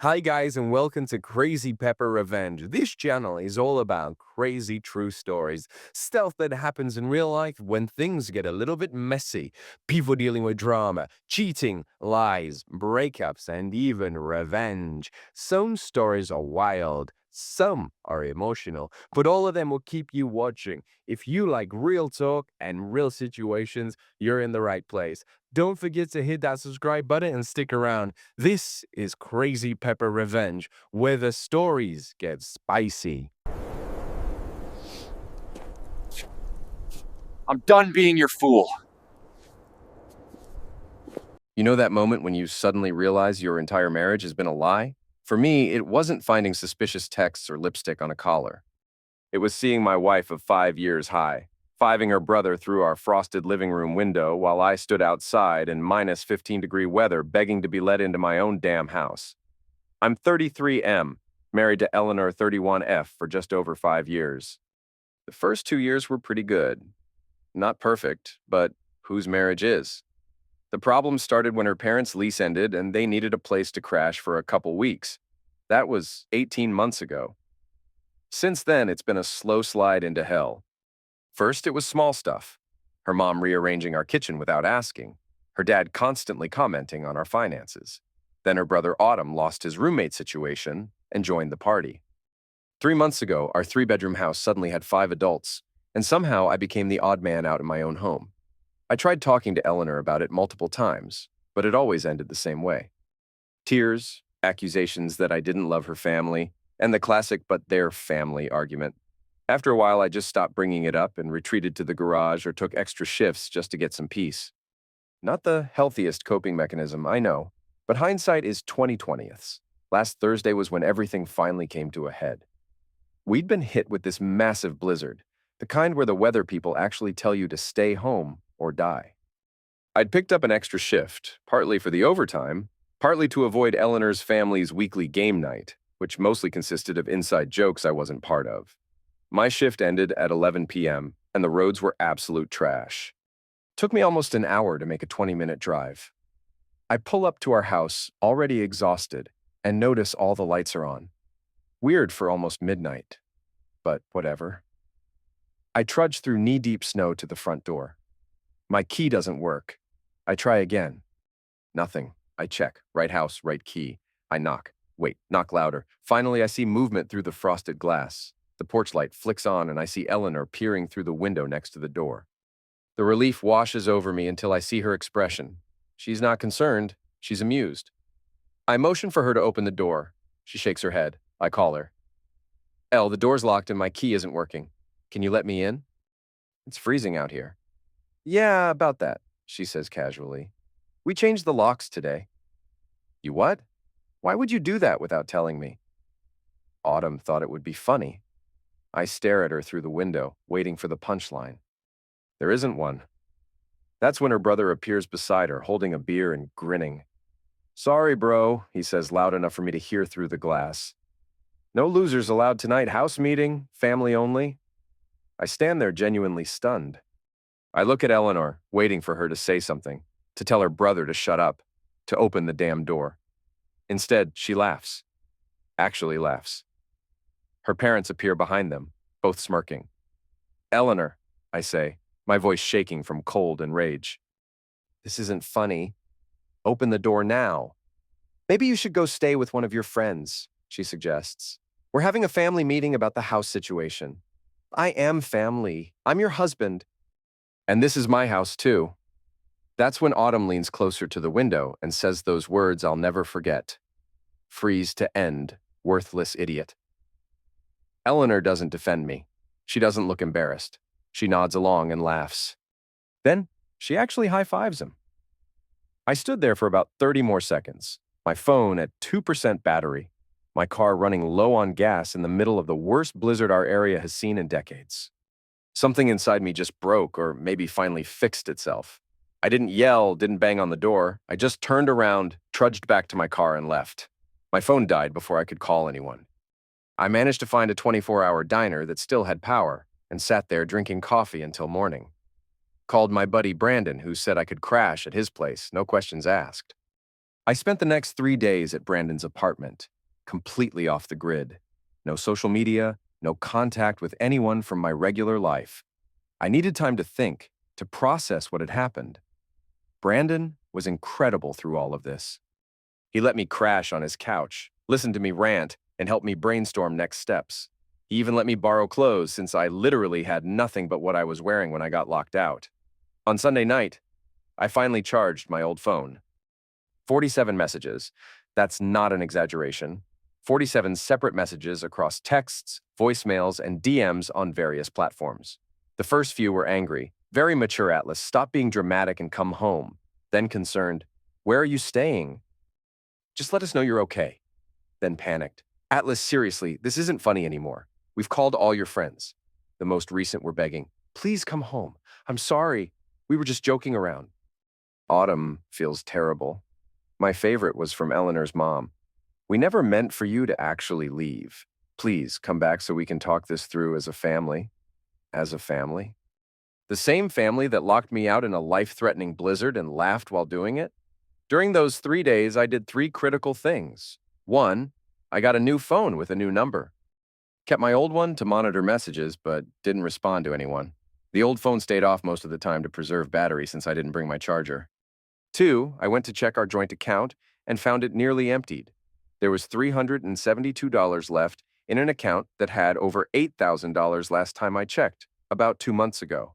Hi guys and welcome to Crazy Pepper Revenge. This channel is all about crazy true stories, stuff that happens in real life when things get a little bit messy, people dealing with drama, cheating, lies, breakups, and even revenge. Some stories are wild, some are emotional, but all of them will keep you watching. If you like real talk and real situations, you're in the right place. Don't forget to hit that subscribe button and stick around. This is Crazy Pepper Revenge, where the stories get spicy. I'm done being your fool. You know that moment when you suddenly realize your entire marriage has been a lie? For me, it wasn't finding suspicious texts or lipstick on a collar. It was seeing my wife of 5 years high, fiving her brother through our frosted living room window while I stood outside in minus 15-degree weather begging to be let into my own damn house. I'm 33M, married to Eleanor 31F for just over 5 years. The first 2 years were pretty good. Not perfect, but whose marriage is? The problem started when her parents' lease ended and they needed a place to crash for a couple weeks. That was 18 months ago. Since then, it's been a slow slide into hell. First, it was small stuff. Her mom rearranging our kitchen without asking. Her dad constantly commenting on our finances. Then her brother Autumn lost his roommate situation and joined the party. 3 months ago, our three-bedroom house suddenly had 5 adults, and somehow I became the odd man out in my own home. I tried talking to Eleanor about it multiple times, but it always ended the same way. Tears, accusations that I didn't love her family, and the classic "but they're family" argument. After a while, I just stopped bringing it up and retreated to the garage or took extra shifts just to get some peace. Not the healthiest coping mechanism, I know, but hindsight is 20/20ths. Last Thursday was when everything finally came to a head. We'd been hit with this massive blizzard, the kind where the weather people actually tell you to stay home or die. I'd picked up an extra shift, partly for the overtime, partly to avoid Eleanor's family's weekly game night, which mostly consisted of inside jokes I wasn't part of. My shift ended at 11 p.m., and the roads were absolute trash. Took me almost an hour to make a 20-minute drive. I pull up to our house, already exhausted, and notice all the lights are on. Weird for almost midnight, but whatever. I trudge through knee-deep snow to the front door. My key doesn't work. I try again. Nothing. I check. Right house, right key. I knock. Wait, knock louder. Finally, I see movement through the frosted glass. The porch light flicks on and I see Eleanor peering through the window next to the door. The relief washes over me until I see her expression. She's not concerned. She's amused. I motion for her to open the door. She shakes her head. I call her. "Elle, the door's locked and my key isn't working. Can you let me in? It's freezing out here." "Yeah, about that," she says casually. "We changed the locks today." "You what? Why would you do that without telling me?" Autumn thought it would be funny. I stare at her through the window, waiting for the punchline. There isn't one. That's when her brother appears beside her, holding a beer and grinning. "Sorry, bro," he says loud enough for me to hear through the glass. "No losers allowed tonight. House meeting, family only." I stand there genuinely stunned. I look at Eleanor, waiting for her to say something, to tell her brother to shut up, to open the damn door. Instead, she laughs. Actually laughs. Her parents appear behind them, both smirking. "Eleanor," I say, my voice shaking from cold and rage. "This isn't funny. Open the door now." "Maybe you should go stay with one of your friends," she suggests. "We're having a family meeting about the house situation." "I am family. I'm your husband." "And this is my house, too." That's when Autumn leans closer to the window and says those words I'll never forget. "Freeze to end, worthless idiot." Eleanor doesn't defend me. She doesn't look embarrassed. She nods along and laughs. Then she actually high-fives him. I stood there for about 30 more seconds, my phone at 2% battery, my car running low on gas in the middle of the worst blizzard our area has seen in decades. Something inside me just broke, or maybe finally fixed itself. I didn't yell, didn't bang on the door. I just turned around, trudged back to my car, and left. My phone died before I could call anyone. I managed to find a 24-hour diner that still had power, and sat there drinking coffee until morning. Called my buddy Brandon, who said I could crash at his place, no questions asked. I spent the next 3 days at Brandon's apartment, completely off the grid. No social media, no contact with anyone from my regular life. I needed time to think, to process what had happened. Brandon was incredible through all of this. He let me crash on his couch, listened to me rant, and helped me brainstorm next steps. He even let me borrow clothes since I literally had nothing but what I was wearing when I got locked out. On Sunday night, I finally charged my old phone. 47 messages. That's not an exaggeration. 47 separate messages across texts, voicemails, and DMs on various platforms. The first few were angry. Very mature, Atlas. Stop being dramatic and come home. Then concerned. Where are you staying? Just let us know you're okay. Then panicked. Atlas, seriously, this isn't funny anymore. We've called all your friends. The most recent were begging. Please come home. I'm sorry. We were just joking around. Autumn feels terrible. My favorite was from Eleanor's mom. We never meant for you to actually leave. Please come back so we can talk this through as a family. As a family? The same family that locked me out in a life-threatening blizzard and laughed while doing it? During those 3 days, I did 3 critical things. 1, I got a new phone with a new number. Kept my old one to monitor messages, but didn't respond to anyone. The old phone stayed off most of the time to preserve battery since I didn't bring my charger. 2, I went to check our joint account and found it nearly emptied. There was $372 left in an account that had over $8,000 last time I checked, about 2 months ago.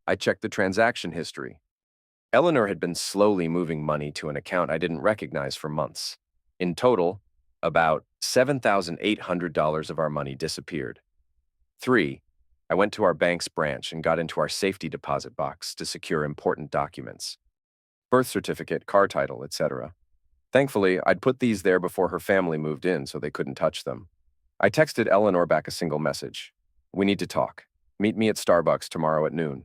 I checked the transaction history. Eleanor had been slowly moving money to an account I didn't recognize for months. In total, about $7,800 of our money disappeared. 3, I went to our bank's branch and got into our safety deposit box to secure important documents. Birth certificate, car title, etc. Thankfully, I'd put these there before her family moved in so they couldn't touch them. I texted Eleanor back a single message. We need to talk. Meet me at Starbucks tomorrow at noon.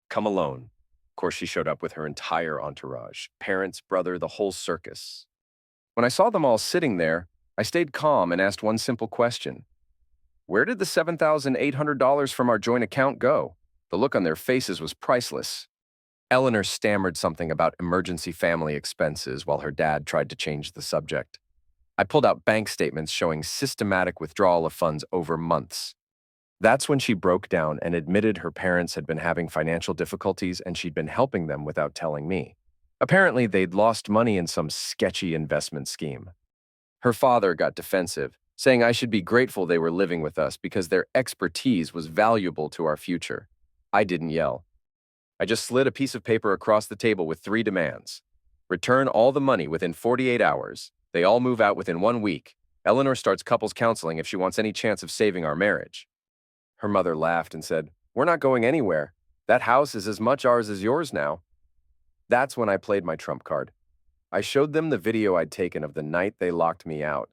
Come alone. Of course, she showed up with her entire entourage, parents, brother, the whole circus. When I saw them all sitting there, I stayed calm and asked one simple question. Where did the $7,800 from our joint account go? The look on their faces was priceless. Eleanor stammered something about emergency family expenses while her dad tried to change the subject. I pulled out bank statements showing systematic withdrawal of funds over months. That's when she broke down and admitted her parents had been having financial difficulties and she'd been helping them without telling me. Apparently, they'd lost money in some sketchy investment scheme. Her father got defensive, saying I should be grateful they were living with us because their expertise was valuable to our future. I didn't yell. I just slid a piece of paper across the table with 3 demands. Return all the money within 48 hours. They all move out within 1 week. Eleanor starts couples counseling if she wants any chance of saving our marriage. Her mother laughed and said, We're not going anywhere. That house is as much ours as yours now. That's when I played my trump card. I showed them the video I'd taken of the night they locked me out.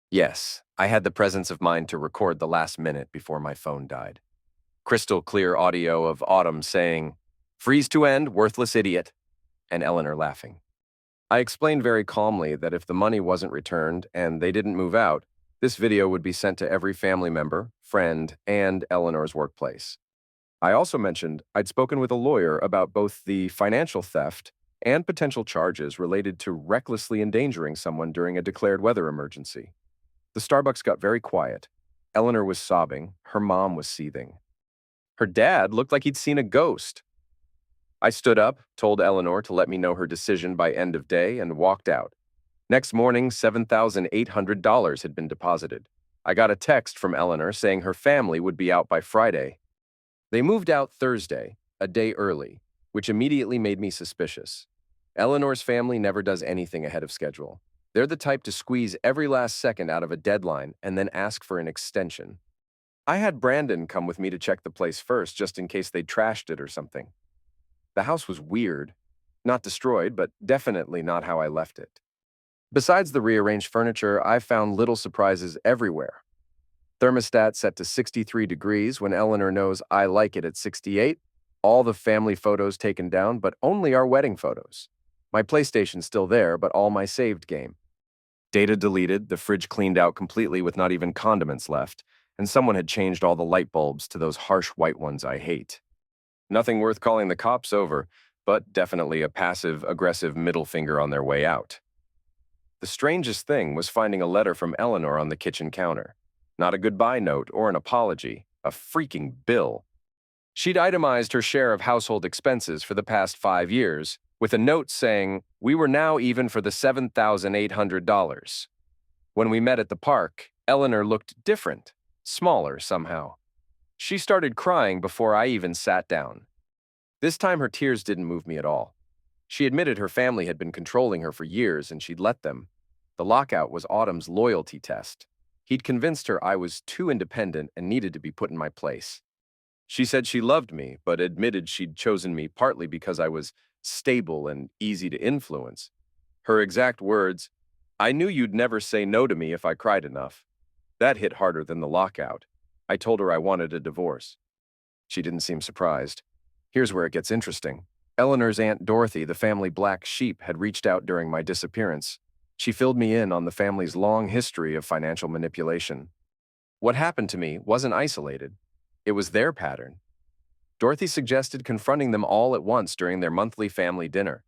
Yes, I had the presence of mind to record the last minute before my phone died. Crystal clear audio of Autumn saying, Freeze to end, worthless idiot, and Eleanor laughing. I explained very calmly that if the money wasn't returned and they didn't move out, this video would be sent to every family member, friend, and Eleanor's workplace. I also mentioned I'd spoken with a lawyer about both the financial theft and potential charges related to recklessly endangering someone during a declared weather emergency. The Starbucks got very quiet. Eleanor was sobbing. Her mom was seething. Her dad looked like he'd seen a ghost. I stood up, told Eleanor to let me know her decision by end of day, and walked out. Next morning, $7,800 had been deposited. I got a text from Eleanor saying her family would be out by Friday. They moved out Thursday, a day early, which immediately made me suspicious. Eleanor's family never does anything ahead of schedule. They're the type to squeeze every last second out of a deadline and then ask for an extension. I had Brandon come with me to check the place first, just in case they'd trashed it or something. The house was weird. Not destroyed, but definitely not how I left it. Besides the rearranged furniture, I found little surprises everywhere. Thermostat set to 63 degrees when Eleanor knows I like it at 68. All the family photos taken down, but only our wedding photos. My PlayStation's still there, but all my saved game. Data deleted, the fridge cleaned out completely with not even condiments left, and someone had changed all the light bulbs to those harsh white ones I hate. Nothing worth calling the cops over, but definitely a passive-aggressive middle finger on their way out. The strangest thing was finding a letter from Eleanor on the kitchen counter. Not a goodbye note or an apology, a freaking bill. She'd itemized her share of household expenses for the past 5 years, with a note saying, "We were now even for the $7,800. When we met at the park, Eleanor looked different, smaller somehow. She started crying before I even sat down. This time her tears didn't move me at all. She admitted her family had been controlling her for years and she'd let them. The lockout was Autumn's loyalty test. He'd convinced her I was too independent and needed to be put in my place. She said she loved me, but admitted she'd chosen me partly because I was stable and easy to influence. Her exact words, "I knew you'd never say no to me if I cried enough." That hit harder than the lockout. I told her I wanted a divorce. She didn't seem surprised. Here's where it gets interesting. Eleanor's Aunt Dorothy, the family black sheep, had reached out during my disappearance. She filled me in on the family's long history of financial manipulation. What happened to me wasn't isolated. It was their pattern. Dorothy suggested confronting them all at once during their monthly family dinner.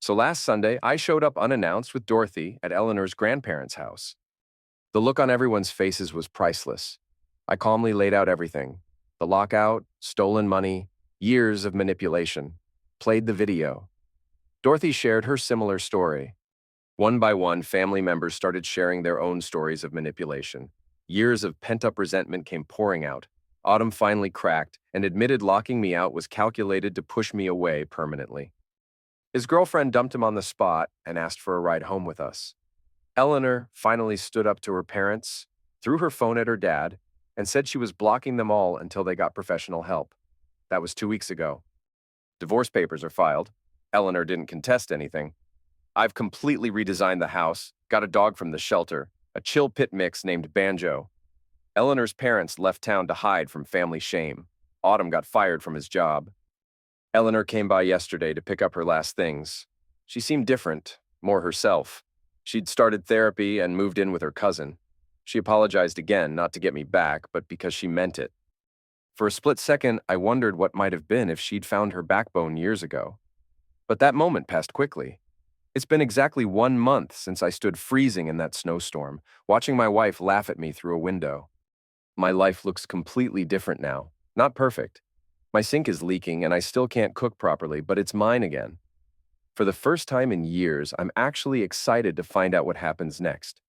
So last Sunday, I showed up unannounced with Dorothy at Eleanor's grandparents' house. The look on everyone's faces was priceless. I calmly laid out everything: the lockout, stolen money, years of manipulation. Played the video. Dorothy shared her similar story. One by one, family members started sharing their own stories of manipulation. Years of pent-up resentment came pouring out. Autumn finally cracked and admitted locking me out was calculated to push me away permanently. His girlfriend dumped him on the spot and asked for a ride home with us. Eleanor finally stood up to her parents, threw her phone at her dad, and said she was blocking them all until they got professional help. That was 2 weeks ago. Divorce papers are filed. Eleanor didn't contest anything. I've completely redesigned the house, got a dog from the shelter, a chill pit mix named Banjo. Eleanor's parents left town to hide from family shame. Autumn got fired from his job. Eleanor came by yesterday to pick up her last things. She seemed different, more herself. She'd started therapy and moved in with her cousin. She apologized again, not to get me back, but because she meant it. For a split second, I wondered what might have been if she'd found her backbone years ago. But that moment passed quickly. It's been exactly 1 month since I stood freezing in that snowstorm, watching my wife laugh at me through a window. My life looks completely different now. Not perfect. My sink is leaking and I still can't cook properly, but it's mine again. For the first time in years, I'm actually excited to find out what happens next.